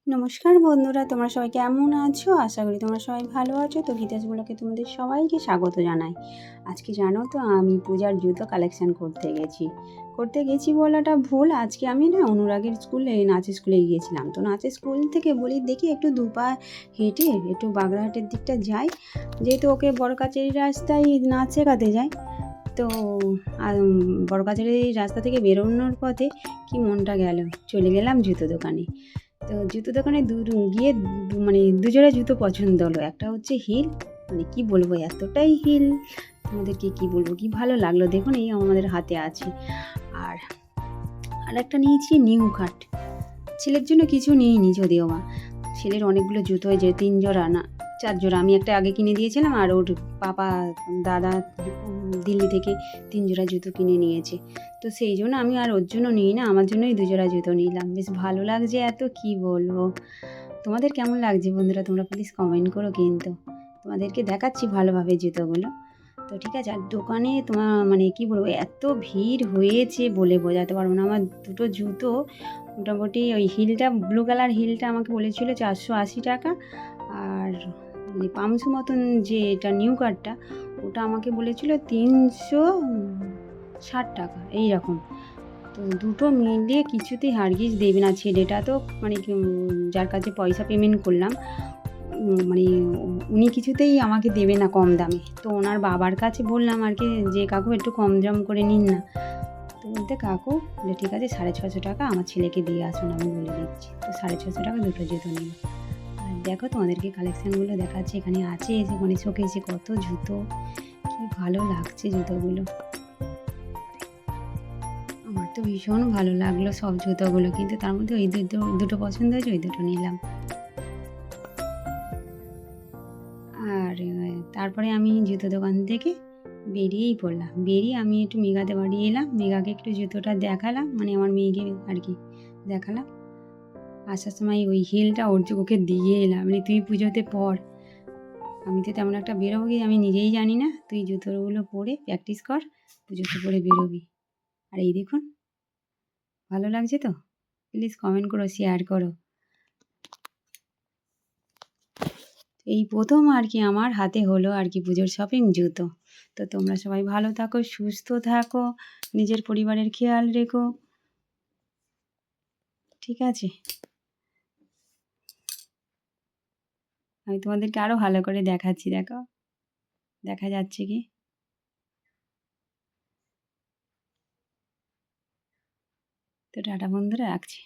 নমস্কার বন্ধুরা, তোমরা সবাই কেমন আছো? আশা করি তোমরা সবাই ভালো আছো। তো গীতাস ব্লগে তোমাদের সবাইকে স্বাগত জানাই। আজকে জানো তো আমি পূজার জুতো কালেকশান করতে গেছি বলাটা ভুল। আজকে আমি না অনুরাগের নাচের স্কুলে গিয়েছিলাম। তো নাচের স্কুল থেকে বলি দেখি একটু দুপা হেঁটে একটু বাগড়াহাটের দিকটা যাই, যেহেতু ওকে বড়কাচারি রাস্তায় নাচ শেখাতে যাই। তো বড়কাচারি রাস্তা থেকে বেরোনোর পথে কি মনটা গেল, চলে গেলাম জুতো দোকানে। তো জুতো দোকানে গিয়ে মানে দুজোড়া জুতো পছন্দ হলো। একটা হচ্ছে হিল, মানে কি বলবো, এতটাই হিল তোমাদেরকে কি বলবো, কি ভালো লাগলো দেখুন, এই আমাদের হাতে আছে। আর একটা নিয়েছি নিউ কাট। ছেলের জন্য কিছু নিইনি যদিও বা, ছেলের অনেকগুলো জুতো হয়েছে, 3 জোড়া না 4 জোড়া আমি একটা আগে কিনে দিয়েছিলাম, আর ওর দাদা দিল্লি থেকে 3 জোড়া জুতো কিনে নিয়েছে। তো সেই জন্য আমি আর ওর জন্য নিই না, আমার জন্যই 2 জোড়া জুতো নিলাম। বেশ ভালো লাগছে, এত কি বলবো। তোমাদের কেমন লাগছে বন্ধুরা, তোমরা প্লিজ কমেন্ট করো। কিন্তু তোমাদেরকে দেখাচ্ছি ভালোভাবে জুতোগুলো। তো ঠিক আছে, আর দোকানে তোমার মানে কি বলবো, এত ভিড় হয়েছে বলে বোঝাতে পারবো না। আমার দুটো জুতো মোটামুটি, ওই হিলটা ব্লু কালার হিলটা আমাকে বলেছিল 480 টাকা, আর মানে পামসু মতন যে এটা নিউ কাটটা, ওটা আমাকে বলেছিল 360 টাকা এইরকম। তো দুটো মিলিয়ে কিছুতেই হারগিজ দেবে না ছেলেটা। তো মানে যার কাছে পয়সা পেমেন্ট করলাম, মানে উনি কিছুতেই আমাকে দেবে না কম দামে। তো ওনার বাবার কাছে বললাম আর কি, যে কাকু একটু কম দাম করে নিন না। তো বলতে কাকু বলে ঠিক আছে 650 টাকা আমার ছেলেকে দিয়ে আসুন, আমি বলে দিচ্ছি। তো 650 টাকা দুটো জুতো নিল। আর দেখো তোমাদেরকে কালেকশানগুলো দেখাচ্ছি, এখানে আছে মানে শোকেসে কত জুতো, কি ভালো লাগছে জুতোগুলো। আমার তো ভীষণ ভালো লাগলো সব জুতোগুলো, কিন্তু তার মধ্যে ওই দুটো পছন্দ হয়েছে, ওই দুটো নিলাম। আর তারপরে আমি জুতো দোকান থেকে বেরিয়েই পড়লাম। বেরিয়ে আমি একটু মেঘাতে বাড়ি এলাম, মেঘাকে একটু জুতোটা দেখালাম, মানে আমার মেয়েকে আর কি দেখালাম। আসার সময় ওই হিলটা ওকে দিয়ে এলাম, মানে তুই পুজোতে পর, আমি তো তেমন একটা বেরোবো কি আমি নিজেই জানি না, তুই জুতোগুলো পরে প্র্যাকটিস কর, পুজোতে পরে বেরোবি। আর এই দেখুন, ভালো লাগছে তো? প্লিজ কমেন্ট করো, শেয়ার করো। এই প্রথম আর কি আমার হাতে হলো আর কি পুজোর শপিং জুতো। তো তোমরা সবাই ভালো থাকো, সুস্থ থাকো, নিজের পরিবারের খেয়াল রেখো, ঠিক আছে? আমি তোমাদেরকে আরও ভালো করে দেখাচ্ছি, দেখো দেখা যাচ্ছে কি। তো টাটা বন্ধুরা, রাখছি।